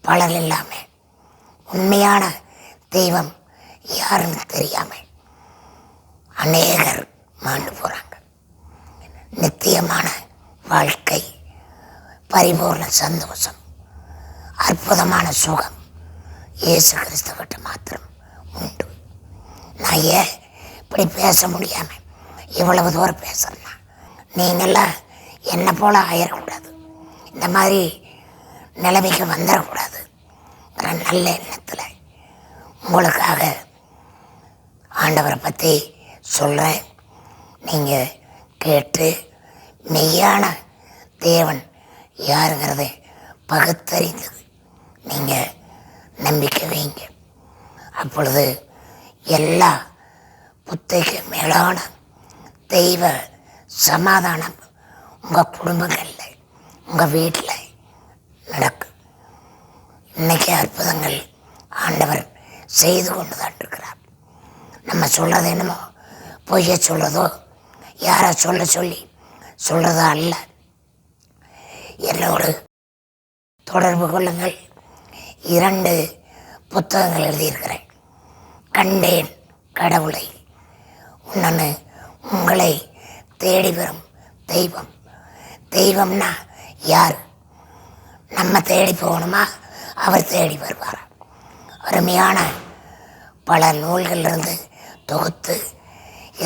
பலன் இல்லாமல் உண்மையான தெய்வம் யாருன்னு தெரியாமல் அநேகர் மாண்டு போகிறாங்க. நித்தியமான வாழ்க்கை பரிபூர்ண சந்தோஷம், அற்புதமான சுகம் இயேசு கிறிஸ்துவிட்ட மாத்திரம் உண்டு. நான் ஏன் இப்படி பேச முடியாமல் இவ்வளவு தூரம் பேசுகிறேன்னா, நீங்கள்லாம் என்னை போல் ஆயிடக்கூடாது, இந்த மாதிரி நிலைமைக்கு வந்துடக்கூடாது. நல்ல எண்ணத்தில் உங்களுக்காக ஆண்டவரை பற்றி சொல்கிறேன். நீங்கள் கேட்டு மெய்யான தேவன் யாருங்கிறதை பகுத்தறிந்து நீங்கள் நம்பிக்கை வைங்க. அப்பொழுது எல்லா புத்தைக்கு மேலான தெய்வ சமாதானம் உங்கள் குடும்பங்களில், உங்கள் வீட்டில் நடக்கும். இன்றைக்கி அற்புதங்கள் ஆண்டவர் செய்து கொண்டு தான் இருக்கிறார். நம்ம சொல்கிறது என்னமோ பொய்ய சொல்கிறதோ யாரை சொல்லி சொல்கிறதோ அல்ல. என்னோடு தொடர்பு கொள்ளுங்கள். 2 புத்தகங்கள் எழுதியிருக்கிறேன். கண்டேன் கடவுளை, இன்னொன்று உங்களை தேடி வரும் தெய்வம். தெய்வம்னா யார்? நம்ம தேடி போகணுமா, அவர் தேடி வருவார்? அருமையான பல நூல்களிலிருந்து தொகுத்து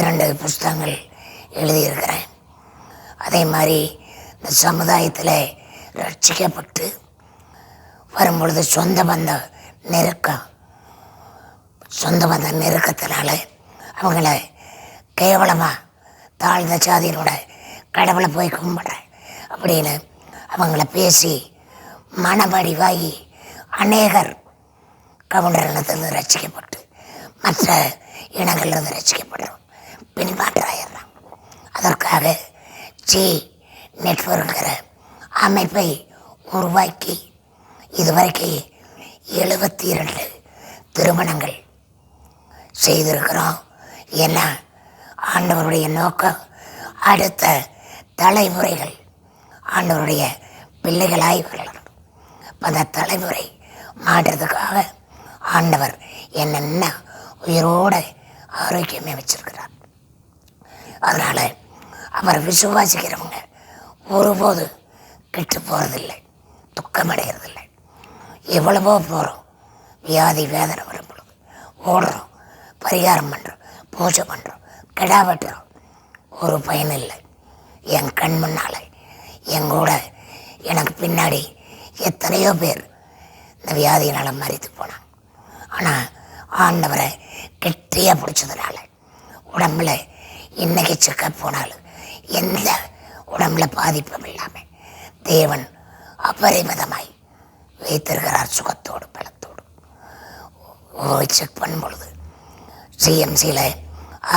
2 புஸ்தகங்கள் எழுதியிருக்கிறேன். அதே மாதிரி இந்த சமுதாயத்தில் ரட்சிக்கப்பட்டு வரும்பொழுது சொந்த பந்த நெருக்கத்தினால அவங்கள கேவலமாக தாழ்ந்த சாதியினோட கடவுளை போய் கும்பிட்றேன் அப்படின்னு அவங்கள பேசி மனமடிவாகி அநேகர் கவுண்டர் இனத்திலிருந்து ரசிக்கப்பட்டு மற்ற இனங்களிலிருந்து ரசிக்கப்படுறோம், பின்மாற்றாயிடுறான். அதற்காக ஜி நெட்வொர்க்கிற அமைப்பை உருவாக்கி இதுவரைக்கும் 72 திருமணங்கள் செய்திருக்கிறோம். ஏன்னா ஆண்டவருடைய நோக்கம் அடுத்த தலைமுறைகள் ஆண்டவருடைய பிள்ளைகளாய் வரணும். அந்த தலைமுறை மாற்றத்துக்காக ஆண்டவர் என்னென்ன உயிரோடு ஆரோக்கியமே வச்சிருக்கிறார். அதனால் அவரை விசுவாசிக்கிறவங்க ஒருபோது கெட்டு போகிறதில்லை, துக்கமடைகிறதில்லை. எவ்வளவோ போகிறோம், வியாதி வேதனை வரும் பொழுது ஓடுறோம், பரிகாரம் பண்ணுறோம், பூஜை பண்ணுறோம், கிடா வெட்டுறோம், ஒரு பயன் இல்லை. என் கண் முன்னால் எங்கூட எனக்கு பின்னாடி எத்தனையோ பேர் இந்த வியாதியினால் மறித்து போனாங்க. ஆனால் ஆண்டவரை கெட்டியாக பிடிச்சதுனால உடம்பில் இன்றைக்கி செக்கப் போனாலும் எந்த உடம்புல பாதிப்பும் இல்லாமல் தேவன் அபரிமிதமாய் வைத்திருக்கிறார். சுகத்தோடு பலத்தோடு செக் பண்ணும் பொழுது சிஎம்சியில்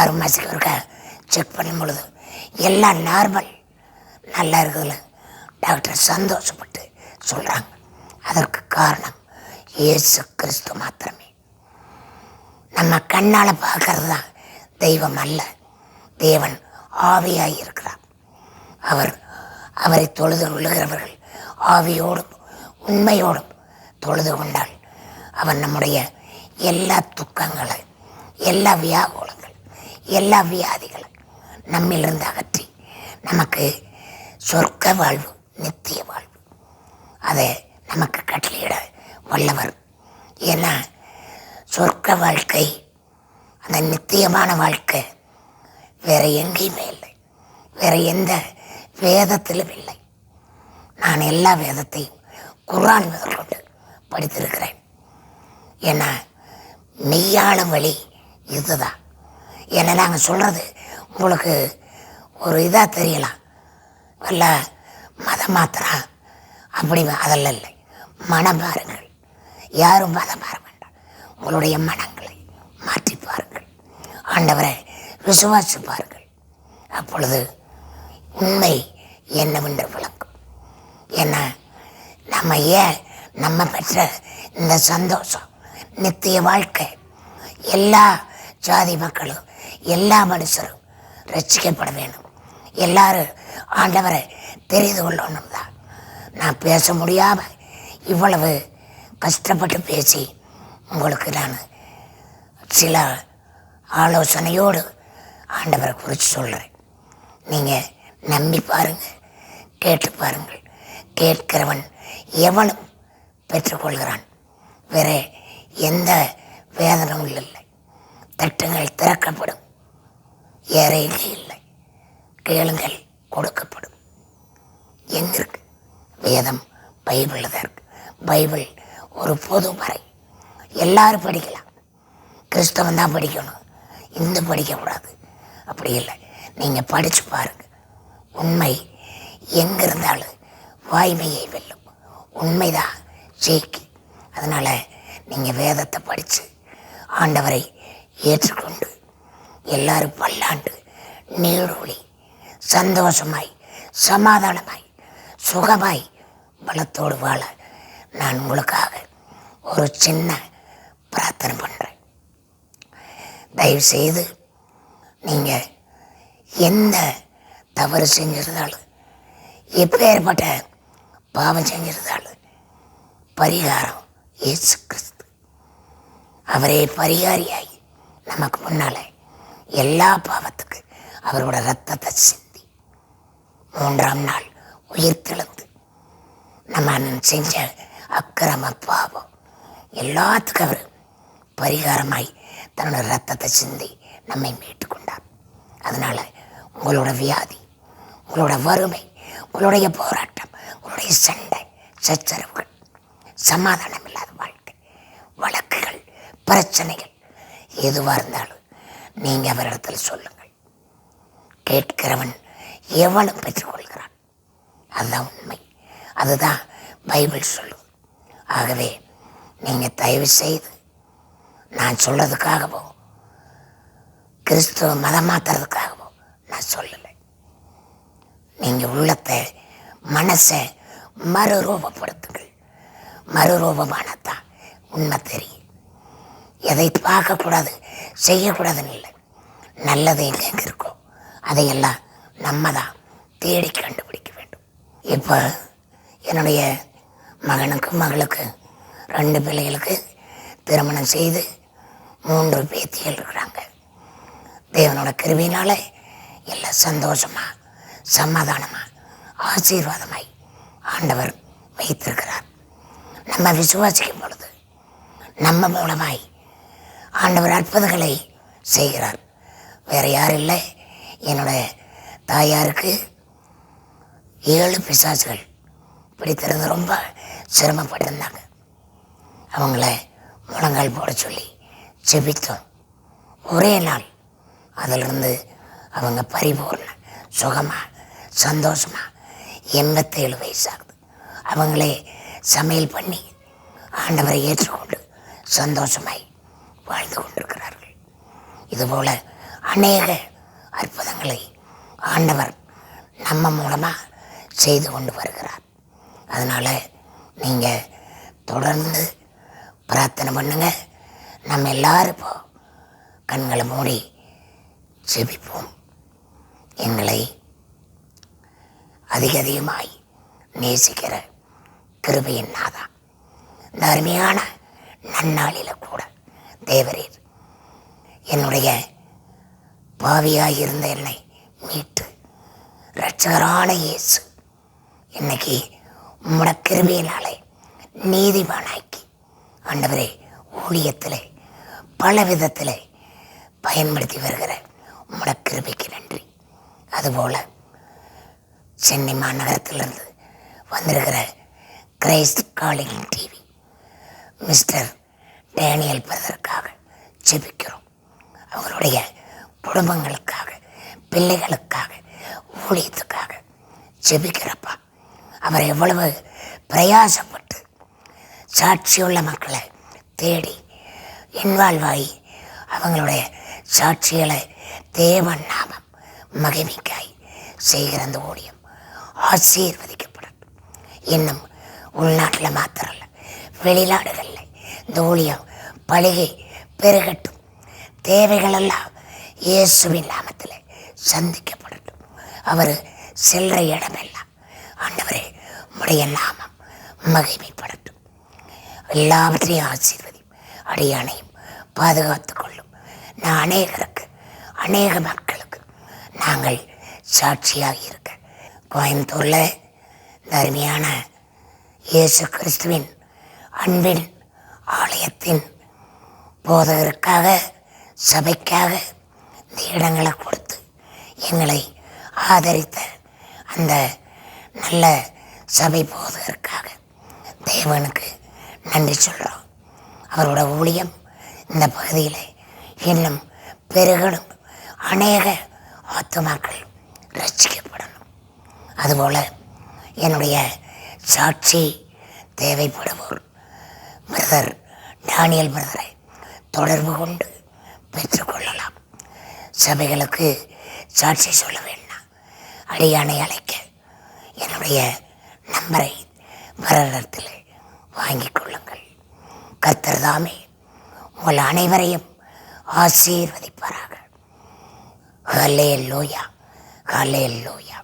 6 மாதத்துக்கு இருக்க செக் பண்ணும் பொழுது எல்லாம் நார்மல் நல்லா இருக்குதுல டாக்டர் சந்தோஷப்பட்டு சொல்கிறாங்க. அதற்கு காரணம் இயேசு கிறிஸ்து மாத்திரமே. நம்ம கண்ணால் பார்க்கறது தான் தெய்வம் அல்ல, தேவன் ஆவியாய் இருக்கிறார். அவரை தொழுது கொள்ளுகிறவர்கள் ஆவியோடும் உண்மையோடும் தொழுது கொண்டால் அவர் நம்முடைய எல்லா துக்கங்களை, எல்லா வியாகுலங்கள், எல்லா வியாதிகளை நம்மிலிருந்து அகற்றி நமக்கு சொர்க்க வாழ்வு, நித்திய வாழ்வு அதை நமக்கு கட்டளையிட வல்லவர். ஏன்னா சொர்க்க வாழ்க்கை, அந்த நித்தியமான வாழ்க்கை வேறு எங்கேயுமே இல்லை, வேறு எந்த வேதத்திலும் இல்லை. நான் எல்லா வேதத்தையும் குர்ஆன் முதற்கொண்டு படித்திருக்கிறேன். ஏன்னா மெய்யான வழி இதுதான். ஏன்னா நாங்கள் சொல்கிறது உங்களுக்கு ஒரு இதாக தெரியலாம், வல்ல மதம் மாத்திரா அப்படி அதெல்லாம் இல்லை. மனம் பாருங்கள், யாரும் மதம் மாற வேண்டாம். உங்களுடைய மனங்களை மாற்றி பாருங்கள், ஆண்டவரை விசுவாசி பாருங்கள். அப்பொழுது உண்மை என்னவென்று விளங்கும். ஏன்னா நம்ம பெற்ற இந்த சந்தோஷம், நித்திய வாழ்க்கை, எல்லா ஜாதி மக்களும் எல்லா மனுஷரும் ரட்சிக்கப்பட வேணும், எல்லாரும் ஆண்டவரை தெரிந்து கொள்ளணும் தான். நான் பேச முடியாமல் இவ்வளவு கஷ்டப்பட்டு பேசி உங்களுக்கு நான் சில ஆலோசனையோடு ஆண்டவரை குறித்து சொல்கிறேன். நீங்கள் நம்பி பாருங்கள், கேட்டு பாருங்கள். கேட்கிறவன் எவனும் பெற்றுக்கொள்கிறான். வேற எந்த வேதனமும் இல்லை. தட்டுங்கள் திறக்கப்படும், ஏறைகள் இல்லை, கேளுங்கள் கொடுக்கப்படும். எங்க இருக்கு? வேதம் பைபிள் தான் இருக்கு. பைபிள் ஒரு பொது மறை, எல்லாரும் படிக்கலாம். கிறிஸ்தவன் தான் படிக்கணும், இந்து படிக்கக்கூடாது அப்படி இல்லை. நீங்கள் படித்து பாருங்க. உண்மை எங்கே இருந்தாலும் வாய்மையை வெல்லும். உண்மைதான் ஜெயிக்கு. அதனால் நீங்கள் வேதத்தை படித்து ஆண்டவரை ஏற்றுக்கொண்டு எல்லாரும் பல்லாண்டு நீடூழி சந்தோஷமாய் சமாதானமாய் சுகமாய் பலத்தோடு வாழ நான் உங்களுக்காக ஒரு சின்ன பிரார்த்தனை பண்ணுறேன். தயவுசெய்து நீங்கள் எந்த தவறு செஞ்சிருந்தாலும், எப்பேற்பட்ட பாவம் செஞ்சிருந்தாலும், பரிகாரம் இயேசு கிறிஸ்து. அவரே பரிகாரியாகி நமக்கு முன்னால் எல்லா பாவத்துக்கு அவரோட இரத்தத்தை சிந்தி 3ஆம் நாள் உயிர் தெழுந்து நம்ம செஞ்ச அக்கிரம பாவம் எல்லாத்துக்கும் அவர் பரிகாரமாய் தன்னோட இரத்தத்தை சிந்தி நம்மை மீட்டுக்கொண்டார். அதனால் உங்களோட வியாதி, உங்களோட வறுமை, உங்களுடைய போராட்டம், உங்களுடைய சண்டை சச்சரவுகள், சமாதானம் இல்லாத வாழ்க்கை, வழக்குகள், பிரச்சனைகள் எதுவாக இருந்தாலும் நீங்கள் அவரிடத்தில் சொல்லுங்கள். கேட்கிறவன் எவனும் பெற்றுக்கொள்கிறான். அதுதான் உண்மை. அதுதான் பைபிள் சொல்லுது. ஆகவே நீங்கள் தயவு செய்து, நான் சொல்கிறதுக்காகவோ கிறிஸ்துவ மதம் மாற்றுறதுக்காகவோ நான் சொல்லலை. நீங்கள் உள்ளத்தை மனசை மறுரூபப்படுத்துங்கள். மறுரூபமானதான் உண்மை தெரியும். எதை பார்க்கக்கூடாது செய்யக்கூடாதுன்னு இல்லை. நல்லது எங்கெங்கே இருக்கோ அதையெல்லாம் நம்ம தான் தேடி கண்டுபிடிக்க வேண்டும். இப்போ என்னுடைய மகனுக்கு மகளுக்கு 2 பிள்ளைகளுக்கு திருமணம் செய்து 3 பேத்திகள் இருக்கிறாங்க. தேவனோட கிருபையினால எல்லாம் சந்தோஷமாக சமாதானமாக ஆசீர்வாதமாய் ஆண்டவர் வைத்திருக்கிறார். நம்ம விசுவாசிக்கும் பொழுது நம்ம மூலமாய் ஆண்டவர் அற்புதங்களை செய்கிறார். வேறு யாரும் இல்லை. என்னுடைய தாயாருக்கு 7 பிசாசுகள் பிடித்திருந்து ரொம்ப சிரமப்பட்டிருந்தாங்க. அவங்கள முழங்கால் போட சொல்லி ஜெபித்தோம். ஒரே நாள் அதிலிருந்து அவங்க பரிபூர்ண சுகமாக சந்தோஷமாக 87 வயசாகுது. அவங்களே சமையல் பண்ணி ஆண்டவரை ஏற்றுக்கொண்டு சந்தோஷமாய் வாழ்ந்து கொண்டிருக்கிறார்கள். இதுபோல் அநேக அற்புதங்களை ஆண்டவர் நம்ம மூலமாக செய்து கொண்டு வருகிறார். அதனால் நீங்கள் தொடர்ந்து பிரார்த்தனை பண்ணுங்க. நம்ம எல்லாரும் இப்போ கண்களை மூடி ஜெபிப்போம். எங்களை அதிகமாய் நேசிக்கிற கிருபையின் நாதா, இந்த அருமையான நன்னாளில் கூட தேவரீர் என்னுடைய பாவியாய் இருந்த என்னை மீட்டு இரட்சகரான இயேசு இன்னைக்கு உம்முட கிருபையினாலே நீதிமானாக்கி ஆண்டவரே ஊழியத்தில் பல விதத்தில் பயன்படுத்தி வருகிற உம்முட கிருபைக்கு நன்றி. அதுபோல் சென்னை மாநகரத்திலிருந்து வந்திருக்கிற Christ calling TV mister Daniel பிரதருக்காக ஜெபிக்கிறோம். அவங்களுடைய குடும்பங்களுக்காக, பிள்ளைகளுக்காக, ஊழியத்துக்காக ஜெபிக்கிறப்பா. அவர் எவ்வளவு பிரயாசப்பட்டு சாட்சியுள்ள மக்களை தேடி இன்வால்வாகி அவங்களுடைய சாட்சிகளை தேவன் நாமம் மகிமைக்காய் செய்கிற அந்த ஊழியம் ஆசீர்வதிக்கப்படும். இன்னும் உள்நாட்டில் மாத்திரல்ல, வெளிநாடுகளில் இந்த ஊழியம் பலிகை பெருகட்டும். தேவைகளெல்லாம் இயேசுவின் நாமத்தில் சந்திக்கப்படட்டும். அவர் செல்ற இடமெல்லாம் ஆண்டவரே உம்முடைய நாமம் மகிமைப்படட்டும். எல்லாவற்றையும் ஆசீர்வதி, அடியானையும் பாதுகாத்து கொள்ளும். நான் அநேகருக்கு, அநேக மக்களுக்கு நாங்கள் சாட்சியாக இருக்க கோயம்புத்தூரில் இந்த அருமையான இயேசு கிறிஸ்துவின் அன்பின் ஆலயத்தின் போதகருக்காக, சபைக்காக இந்த இடங்களை கொடுத்து எங்களை ஆதரித்த அந்த நல்ல சபை போதகருக்காக தேவனுக்கு நன்றி சொல்கிறோம். அவரோட ஊழியம் இந்த பகுதியில் இன்னும் பெருகணும், அநேக ஆத்துமாக்கள் ரட்சிக்கப்படணும். அதுபோல் என்னுடைய சாட்சி தேவைப்படுவோர் பிரதர் டானியல் பிரதரை தொடர்பு கொண்டு பெற்றுக்கொள்ளலாம். சபைகளுக்கு சாட்சி சொல்ல வேண்டாம், அடியானை அழைக்க என்னுடைய நம்பரை பிரதரிடத்தில் வாங்கிக் கொள்ளுங்கள். கர்த்தர் தாமே உங்கள் அனைவரையும் ஆசீர்வதிப்பாராக. ஹல்லேலூயா, ஹல்லேலூயா,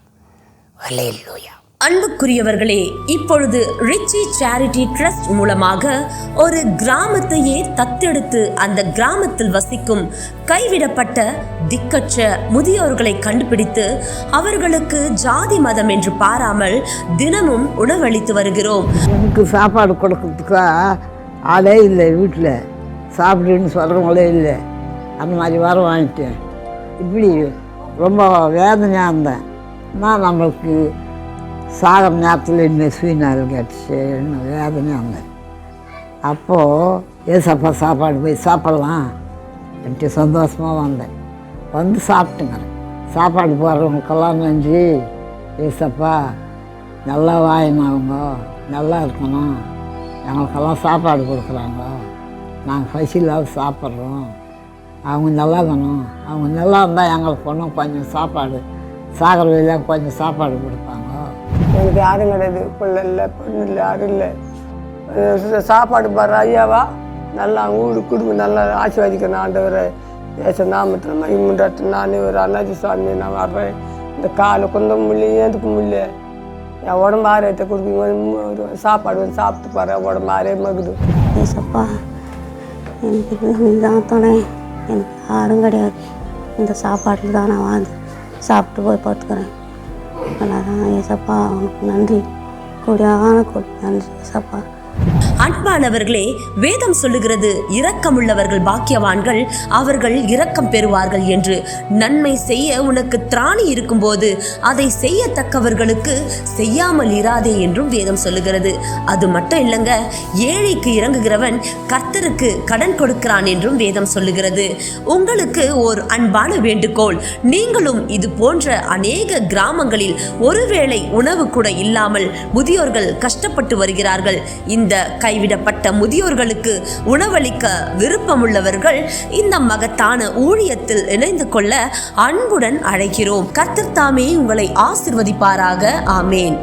ஹல்லேலூயா. அன்புக்குரியவர்களே, இப்பொழுது ரிச்சி சேரிட்டி ட்ரஸ்ட் மூலமாக ஒரு கிராமத்தையே தத்தெடுத்து அந்த கிராமத்தில் வசிக்கும் கைவிடப்பட்ட திக்கற்ற முதியோர்களை கண்டுபிடித்து அவர்களுக்கு ஜாதி மதம் என்று பாராமல் தினமும் உணவளித்து வருகிறோம். எனக்கு சாப்பாடு கொடுக்கறதுக்கா ஆளே இல்லை, வீட்டில் சாப்பிடுன்னு சொல்கிறவங்களே இல்லை. அந்த மாதிரி வர வாங்கிட்டேன். இப்படி ரொம்ப வேதனையாக இருந்தேன். நான் நம்மளுக்கு சாகிற நேரத்தில் இன்னும் சுயநாள் கிடச்சின்னு வேதனையாக இருந்தேன். அப்போது ஏசப்பா சாப்பாடு போய் சாப்பிட்லாம் எனக்கு சந்தோஷமாக வந்தேன். வந்து சாப்பிட்டுங்க. சாப்பாடு போடுறவங்களுக்கெல்லாம் நன்றி ஏசப்பா, நல்லா வாங்கினவங்க நல்லா இருக்கணும், எங்களுக்கெல்லாம் சாப்பாடு கொடுக்குறாங்க, நாங்கள் பசியில்லாத சாப்பிட்றோம், அவங்க நல்லா இருக்கணும், அவங்க நல்லா இருந்தால் எங்களுக்கு ஒன்றும் கொஞ்சம் சாப்பாடு சாகிற வழியில் கொஞ்சம் சாப்பாடு கொடுப்பாங்க. எனக்கு யாரும் கிடையாது, பிள்ளை இல்லை, பொண்ணு இல்லை, யாரும் இல்லை. சாப்பாடு பாடுற ஐயாவா நல்லா ஊடு குடும்பம் நல்லா ஆசீர்வதிக்கணும். ஆண்டவரை ஏச நாமத்தில் மகிமுண்டாட்டு நானே ஒரு அண்ணாச்சி சுவாமி நான் வர்றேன். இந்த காலை கொஞ்சம் முடியல, ஏந்துக்க முடியல, என் உடம்பு ஆரோக்கியத்தை கொடுப்பீங்க. சாப்பாடு வந்து சாப்பிட்டு பாரு, உடம்பு ஆரோக்கியமாகுது. ஏசப்பா, எனக்கு இதுதான் துணை, எனக்கு யாரும் கிடையாது. இந்த சாப்பாட்டில் தான் நான் வாழ்ந்து சாப்பிட்டு போய் பார்த்துக்கிறேன். அதான் ஏசப்பா, உனக்கு நன்றி, கொடியான கொடி நன்றி ஏசப்பா. அன்பானவர்களே, வேதம் சொல்லுகிறது, இரக்கமுள்ளவர்கள் பாக்கியவான்கள், அவர்கள் இரக்கம் பெறுவார்கள் என்று. நன்மை செய்ய உனக்கு திராணி இருக்கும்போது அதை செய்யத்தக்கவர்களுக்கு செய்யாமல் இராதே என்றும் வேதம் சொல்லுகிறது. அது மட்டும் இல்லைங்க, ஏழைக்கு இறங்குகிறவன் கர்த்தருக்கு கடன் கொடுக்கிறான் என்றும் வேதம் சொல்லுகிறது. உங்களுக்கு ஒரு அன்பான வேண்டுகோள், நீங்களும் இது போன்ற அநேக கிராமங்களில் ஒருவேளை உணவு கூட இல்லாமல் முதியோர்கள் கஷ்டப்பட்டு வருகிறார்கள். இந்த கைவிடப்பட்ட முதியோர்களுக்கு உணவளிக்க விருப்பமுள்ளவர்கள் இந்த மகத்தான ஊழியத்தில் இணைந்து கொள்ள அன்புடன் அழைக்கிறோம். கர்த்தர் தாமே உங்களை ஆசீர்வதிப்பாராக. ஆமேன்.